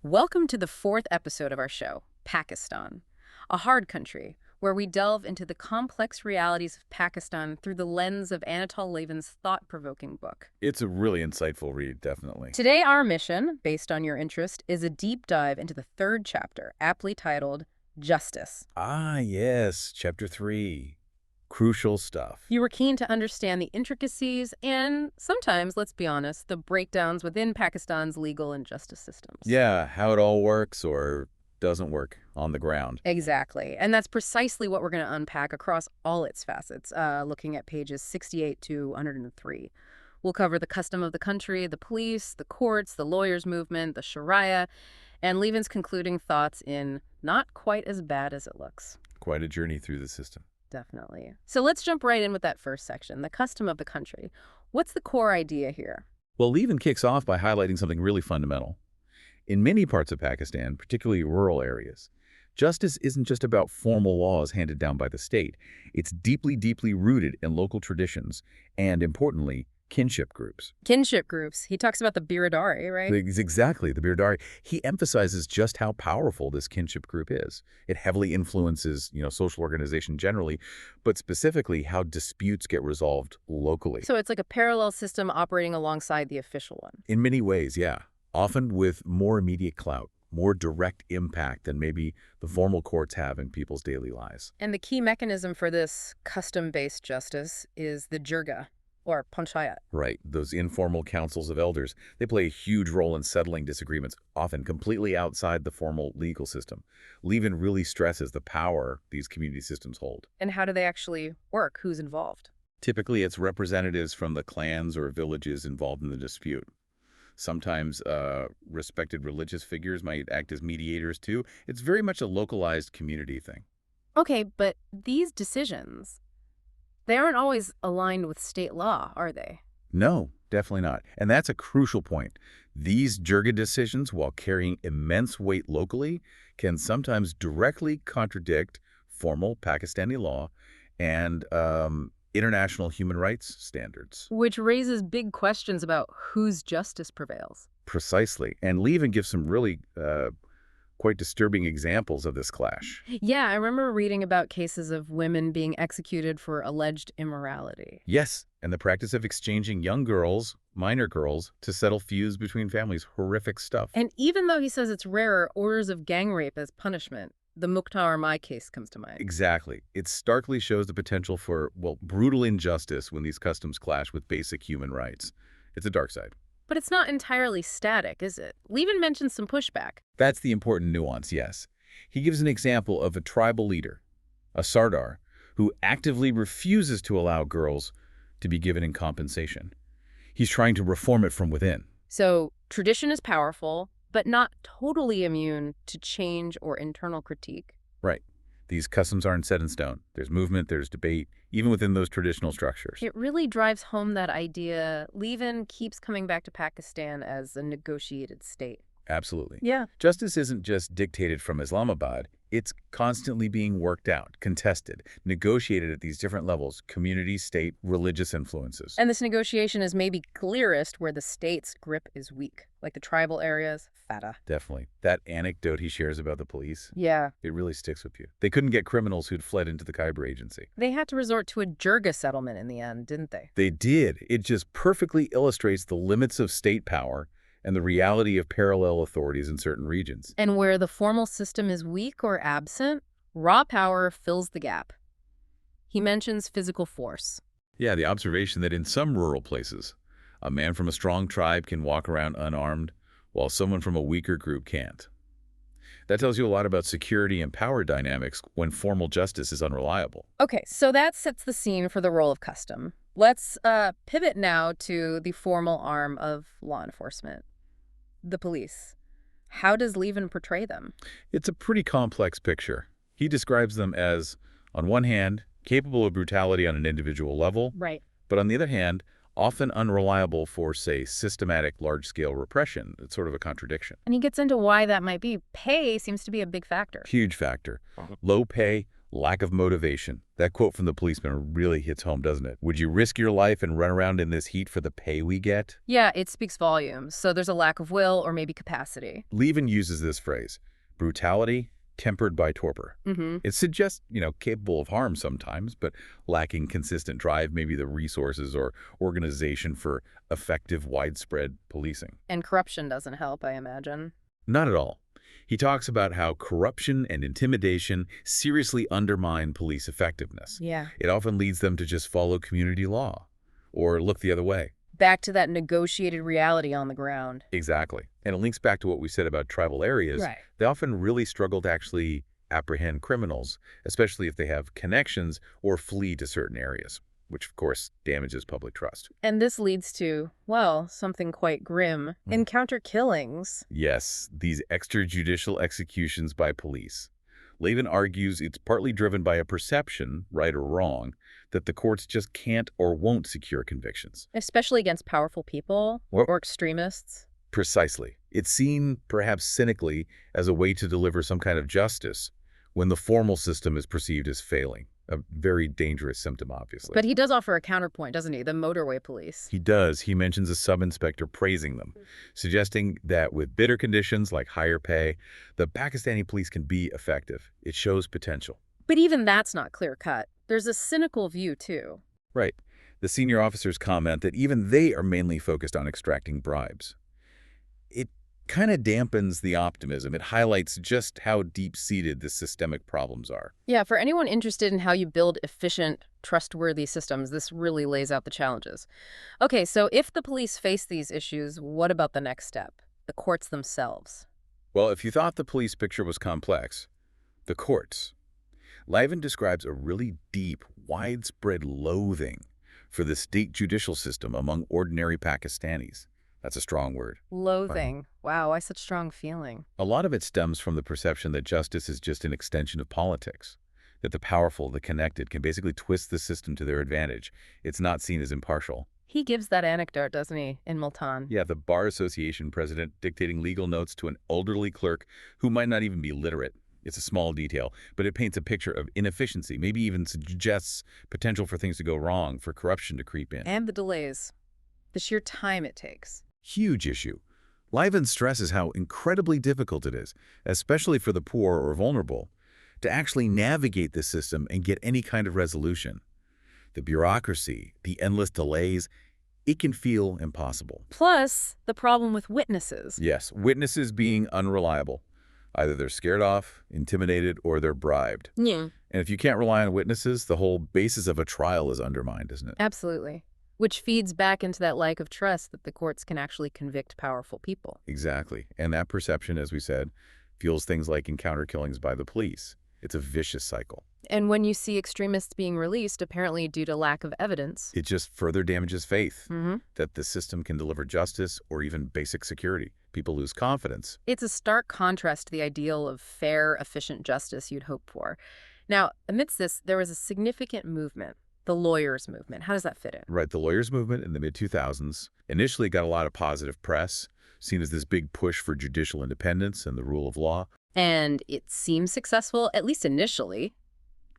Welcome to the fourth episode of our show, Pakistan, a hard country, where we delve into the complex realities of Pakistan through the lens of Anatol Lieven's thought-provoking book. It's a really insightful read, definitely. Today, our mission, based on your interest, is a deep dive into the third chapter, aptly titled Justice. Ah, yes, Chapter 3. Crucial stuff. You were keen to understand the intricacies and sometimes, let's be honest, the breakdowns within Pakistan's legal and justice systems. Yeah, how it all works or doesn't work on the ground. Exactly. And that's precisely what we're going to unpack across all its facets, looking at pages 68 to 103. We'll cover the custom of the country, the police, the courts, the lawyers' movement, the Shariah, and Lieven's concluding thoughts in Not Quite as Bad as It Looks. Quite a journey through the system. Definitely. So let's jump right in with that first section, the custom of the country. What's the core idea here? Well, Lieven kicks off by highlighting something really fundamental. In many parts of Pakistan, particularly rural areas, justice isn't just about formal laws handed down by the state. It's deeply, deeply rooted in local traditions and, importantly, kinship groups. Kinship groups. He talks about the Biradari, right? Exactly, the Biradari. He emphasizes just how powerful this kinship group is. It heavily influences, social organization generally, but specifically how disputes get resolved locally. So it's like a parallel system operating alongside the official one. In many ways, yeah. Often with more immediate clout, more direct impact than maybe the formal courts have in people's daily lives. And the key mechanism for this custom-based justice is the jirga, or panchayat. Right. Those informal councils of elders, they play a huge role in settling disagreements, often completely outside the formal legal system. Lieven really stresses the power these community systems hold. And how do they actually work? Who's involved? Typically, it's representatives from the clans or villages involved in the dispute. Sometimes respected religious figures might act as mediators, too. It's very much a localized community thing. Okay, but these decisions, they aren't always aligned with state law, are they? No, definitely not. And that's a crucial point. These jirga decisions, while carrying immense weight locally, can sometimes directly contradict formal Pakistani law and international human rights standards. Which raises big questions about whose justice prevails. Precisely. And Lieven gives some really quite disturbing examples of this clash. Yeah, I remember reading about cases of women being executed for alleged immorality. Yes, and the practice of exchanging young girls, minor girls, to settle feuds between families. Horrific stuff. And even though he says it's rarer, orders of gang rape as punishment, the Mukhtar Mai case comes to mind. Exactly. It starkly shows the potential for, brutal injustice when these customs clash with basic human rights. It's a dark side. But it's not entirely static, is it? Lieven mentions some pushback. That's the important nuance, yes. He gives an example of a tribal leader, a Sardar, who actively refuses to allow girls to be given in compensation. He's trying to reform it from within. So tradition is powerful, but not totally immune to change or internal critique. Right. These customs aren't set in stone. There's movement, there's debate, even within those traditional structures. It really drives home that idea. Lieven keeps coming back to Pakistan as a negotiated state. Absolutely. Yeah. Justice isn't just dictated from Islamabad. It's constantly being worked out, contested, negotiated at these different levels: community, state, religious influences. And this negotiation is maybe clearest where the state's grip is weak, like the tribal areas, FATA. Definitely. That anecdote he shares about the police, Yeah. it really sticks with you. They couldn't get criminals who'd fled into the Khyber Agency. They had to resort to a jirga settlement in the end, didn't they? They did. It just perfectly illustrates the limits of state power and the reality of parallel authorities in certain regions. And where the formal system is weak or absent, raw power fills the gap. He mentions physical force. Yeah, the observation that in some rural places, a man from a strong tribe can walk around unarmed, while someone from a weaker group can't. That tells you a lot about security and power dynamics when formal justice is unreliable. Okay, so that sets the scene for the role of custom. Let's pivot now to the formal arm of law enforcement, the police. How does Lieven portray them? It's a pretty complex picture. He describes them as, on one hand, capable of brutality on an individual level, Right. but on the other hand, often unreliable for, say, systematic large-scale repression. It's sort of a contradiction. And he gets into why that might be. Pay seems to be a big factor. Huge factor. Low pay, Lack of motivation. That quote from the policeman really hits home, doesn't it? Would you risk your life and run around in this heat for the pay we get? Yeah, it speaks volumes. So there's a lack of will or maybe capacity. Lieven uses this phrase, brutality tempered by torpor. Mm-hmm. It suggests, capable of harm sometimes, but lacking consistent drive, maybe the resources or organization for effective, widespread policing. And corruption doesn't help, I imagine. Not at all. He talks about how corruption and intimidation seriously undermine police effectiveness. Yeah. It often leads them to just follow community law or look the other way. Back to that negotiated reality on the ground. Exactly. And it links back to what we said about tribal areas. Right. They often really struggle to actually apprehend criminals, especially if they have connections or flee to certain areas, which of course damages public trust. And this leads to, well, something quite grim. Encounter killings. Yes, these extrajudicial executions by police. Lieven argues it's partly driven by a perception, right or wrong, that the courts just can't or won't secure convictions. Especially against powerful people or extremists. Precisely. It's seen, perhaps cynically, as a way to deliver some kind of justice when the formal system is perceived as failing. A very dangerous symptom, obviously. But he does offer a counterpoint, doesn't he? The motorway police. He does. He mentions a sub-inspector praising them, suggesting that with bitter conditions like higher pay, the Pakistani police can be effective. It shows potential. But even that's not clear-cut. There's a cynical view, too. Right. The senior officers comment that even they are mainly focused on extracting bribes. It kind of dampens the optimism. It highlights just how deep-seated the systemic problems are. Yeah, for anyone interested in how you build efficient, trustworthy systems, this really lays out the challenges. Okay, so if the police face these issues, what about the next step? The courts themselves. Well, if you thought the police picture was complex, the courts. Lieven describes a really deep, widespread loathing for the state judicial system among ordinary Pakistanis. That's a strong word. Loathing. Wow, why such strong feeling? A lot of it stems from the perception that justice is just an extension of politics, that the powerful, the connected, can basically twist the system to their advantage. It's not seen as impartial. He gives that anecdote, doesn't he, in Multan? Yeah, the Bar Association president dictating legal notes to an elderly clerk who might not even be literate. It's a small detail, but it paints a picture of inefficiency, maybe even suggests potential for things to go wrong, for corruption to creep in. And the delays. The sheer time it takes. Huge issue. Lieven stresses how incredibly difficult it is, especially for the poor or vulnerable, to actually navigate this system and get any kind of resolution. The bureaucracy, the endless delays, it can feel impossible. Plus, the problem with witnesses. Yes, witnesses being unreliable. Either they're scared off, intimidated, or they're bribed. Yeah. And if you can't rely on witnesses, the whole basis of a trial is undermined, isn't it? Absolutely. Which feeds back into that lack of trust that the courts can actually convict powerful people. Exactly. And that perception, as we said, fuels things like encounter killings by the police. It's a vicious cycle. And when you see extremists being released, apparently due to lack of evidence, It just further damages faith that the system can deliver justice or even basic security. People lose confidence. it's a stark contrast to the ideal of fair, efficient justice you'd hope for. Now, amidst this, there was a significant movement, the lawyers' movement. How does that fit in? Right, the lawyers' movement in the mid-2000s initially got a lot of positive press, seen as this big push for judicial independence and the rule of law. And it seemed successful, at least initially,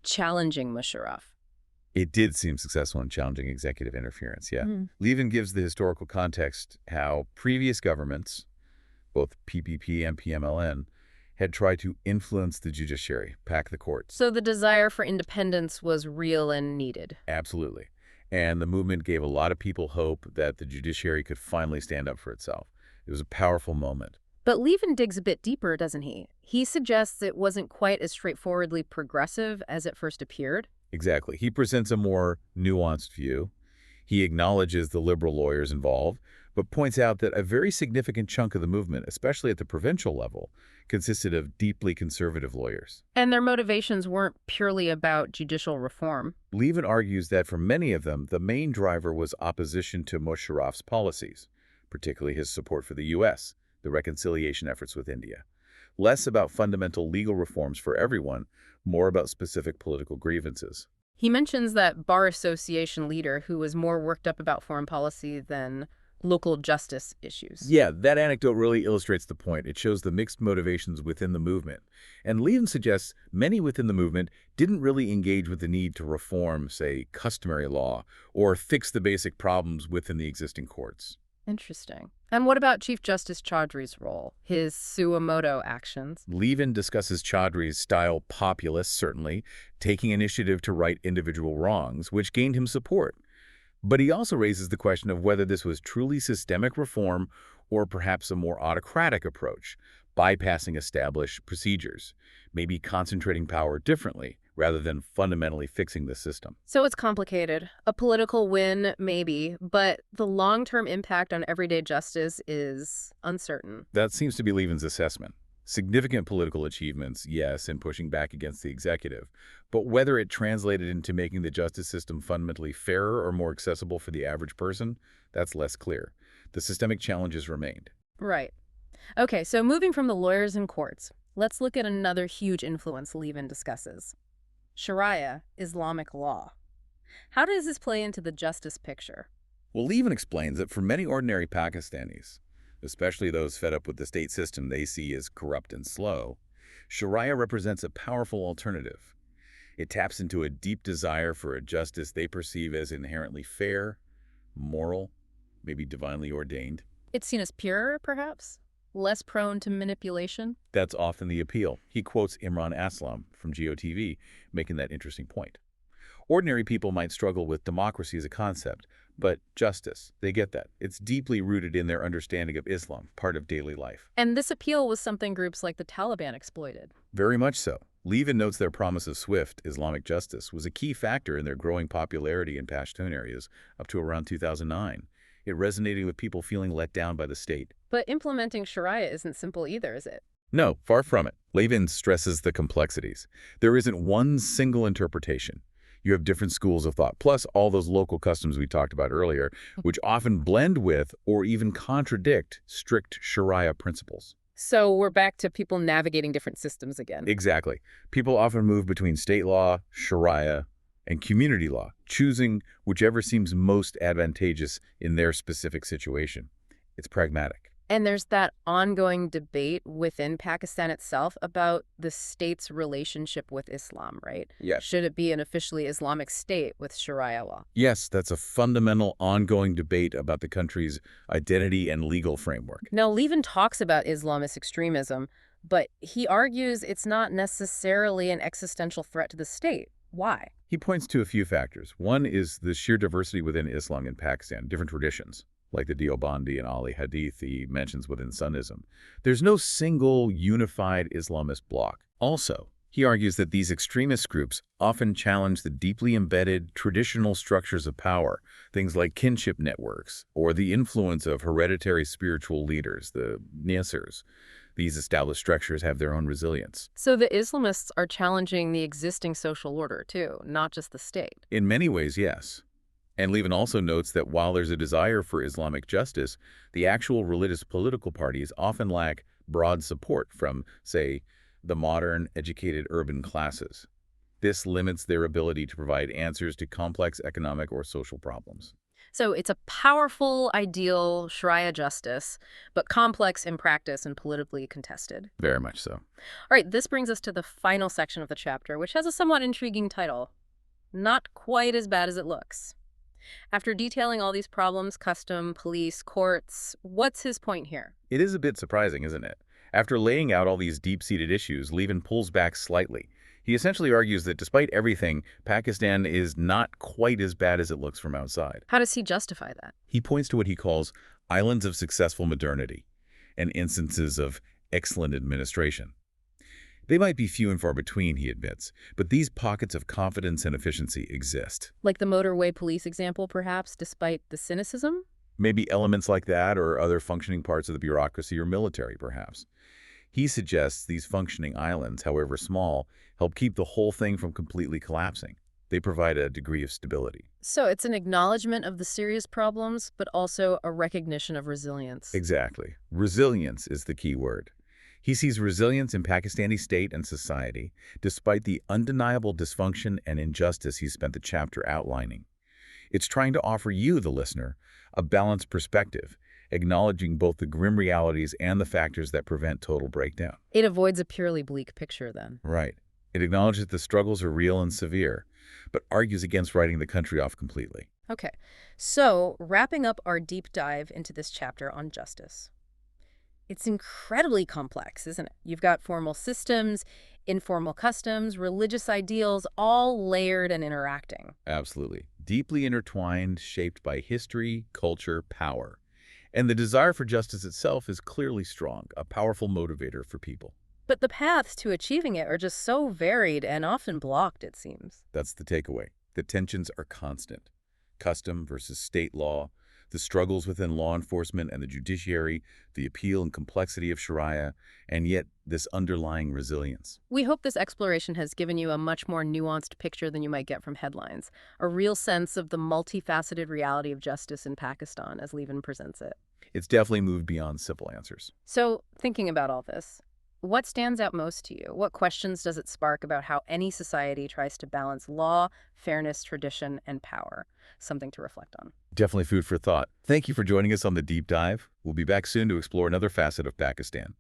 challenging Musharraf. It did seem successful in challenging executive interference, yeah. Lieven gives the historical context how previous governments, both PPP and PMLN, had tried to influence the judiciary, pack the courts. So the desire for independence was real and needed. Absolutely. And the movement gave a lot of people hope that the judiciary could finally stand up for itself. It was a powerful moment. But Lieven digs a bit deeper, doesn't he? He suggests it wasn't quite as straightforwardly progressive as it first appeared. Exactly. He presents a more nuanced view. He acknowledges the liberal lawyers involved, but points out that a very significant chunk of the movement, especially at the provincial level, consisted of deeply conservative lawyers. And their motivations weren't purely about judicial reform. Lieven argues that for many of them, the main driver was opposition to Musharraf's policies, particularly his support for the U.S., the reconciliation efforts with India. Less about fundamental legal reforms for everyone, more about specific political grievances. He mentions that Bar Association leader who was more worked up about foreign policy than local justice issues. Yeah, that anecdote really illustrates the point. It shows the mixed motivations within the movement. And Lieven suggests many within the movement didn't really engage with the need to reform, say, customary law or fix the basic problems within the existing courts. Interesting. And what about Chief Justice Chaudhry's role, his suo motu actions? Lieven discusses Chaudhry's style populist, certainly, taking initiative to right individual wrongs, which gained him support. But he also raises the question of whether this was truly systemic reform or perhaps a more autocratic approach, bypassing established procedures, maybe concentrating power differently rather than fundamentally fixing the system. So it's complicated. A political win, maybe, but the long-term impact on everyday justice is uncertain. That seems to be Lieven's assessment. Significant political achievements, yes, in pushing back against the executive, but whether it translated into making the justice system fundamentally fairer or more accessible for the average person, that's less clear. The systemic challenges remained. Right. Okay, so moving from the lawyers and courts, let's look at another huge influence Lieven discusses. Shariah, Islamic law. How does this play into the justice picture? Well, Lieven explains that for many ordinary Pakistanis, especially those fed up with the state system they see as corrupt and slow, Shariah represents a powerful alternative. It taps into a deep desire for a justice they perceive as inherently fair, moral, maybe divinely ordained. It's seen as purer, perhaps? Less prone to manipulation? That's often the appeal. He quotes Imran Aslam from GOTV, making that interesting point. Ordinary people might struggle with democracy as a concept, but justice, they get that. It's deeply rooted in their understanding of Islam, part of daily life. And this appeal was something groups like the Taliban exploited. Very much so. Lieven notes their promise of swift Islamic justice was a key factor in their growing popularity in Pashtun areas up to around 2009. It resonated with people feeling let down by the state. But implementing Shariah isn't simple either, is it? No, far from it. Lieven stresses the complexities. There isn't one single interpretation. You have different schools of thought, plus all those local customs we talked about earlier, which often blend with or even contradict strict Shariah principles. So we're back to people navigating different systems again. Exactly. People often move between state law, Shariah, and community law, choosing whichever seems most advantageous in their specific situation. It's pragmatic. And there's that ongoing debate within Pakistan itself about the state's relationship with Islam, right? Yes. Should it be an officially Islamic state with Shariah law? Yes, that's a fundamental ongoing debate about the country's identity and legal framework. Now, Lieven talks about Islamist extremism, but he argues it's not necessarily an existential threat to the state. Why? He points to a few factors. One is the sheer diversity within Islam in Pakistan, different traditions, like the Deobandi and Ali Hadith he mentions within Sunnism. There's no single unified Islamist bloc. Also, he argues that these extremist groups often challenge the deeply embedded traditional structures of power, things like kinship networks or the influence of hereditary spiritual leaders, the Nasirs. These established structures have their own resilience. So the Islamists are challenging the existing social order, too, not just the state. In many ways, yes. And Lieven also notes that while there's a desire for Islamic justice, the actual religious political parties often lack broad support from, say, the modern, educated urban classes. This limits their ability to provide answers to complex economic or social problems. So it's a powerful, ideal Shariah justice, but complex in practice and politically contested. Very much so. All right, this brings us to the final section of the chapter, which has a somewhat intriguing title. Not quite as bad as it looks. After detailing all these problems, custom, police, courts, what's his point here? It is a bit surprising, isn't it? After laying out all these deep-seated issues, Lieven pulls back slightly. He essentially argues that despite everything, Pakistan is not quite as bad as it looks from outside. How does he justify that? He points to what he calls islands of successful modernity and instances of excellent administration. They might be few and far between, he admits, but these pockets of confidence and efficiency exist. Like the motorway police example, perhaps, despite the cynicism? Maybe elements like that or other functioning parts of the bureaucracy or military, perhaps. He suggests these functioning islands, however small, help keep the whole thing from completely collapsing. They provide a degree of stability. So it's an acknowledgement of the serious problems, but also a recognition of resilience. Exactly. Resilience is the key word. He sees resilience in Pakistani state and society, despite the undeniable dysfunction and injustice he spent the chapter outlining. It's trying to offer you, the listener, A balanced perspective, acknowledging both the grim realities and the factors that prevent total breakdown. It avoids a purely bleak picture then. Right. It acknowledges the struggles are real and severe, but argues against writing the country off completely. Okay, so wrapping up our deep dive into this chapter on justice. It's incredibly complex, isn't it? You've got formal systems, informal customs, religious ideals, all layered and interacting. Absolutely. Deeply intertwined, shaped by history, culture, power. And the desire for justice itself is clearly strong, a powerful motivator for people. But the paths to achieving it are just so varied and often blocked, it seems. That's the takeaway. The tensions are constant. Custom versus state law, the struggles within law enforcement and the judiciary, the appeal and complexity of Shariah, and yet this underlying resilience. We hope this exploration has given you a much more nuanced picture than you might get from headlines, a real sense of the multifaceted reality of justice in Pakistan as Lieven presents it. It's definitely moved beyond simple answers. So, thinking about all this, what stands out most to you? What questions does it spark about how any society tries to balance law, fairness, tradition, and power? Something to reflect on. Definitely food for thought. Thank you for joining us on the deep dive. We'll be back soon to explore another facet of Pakistan.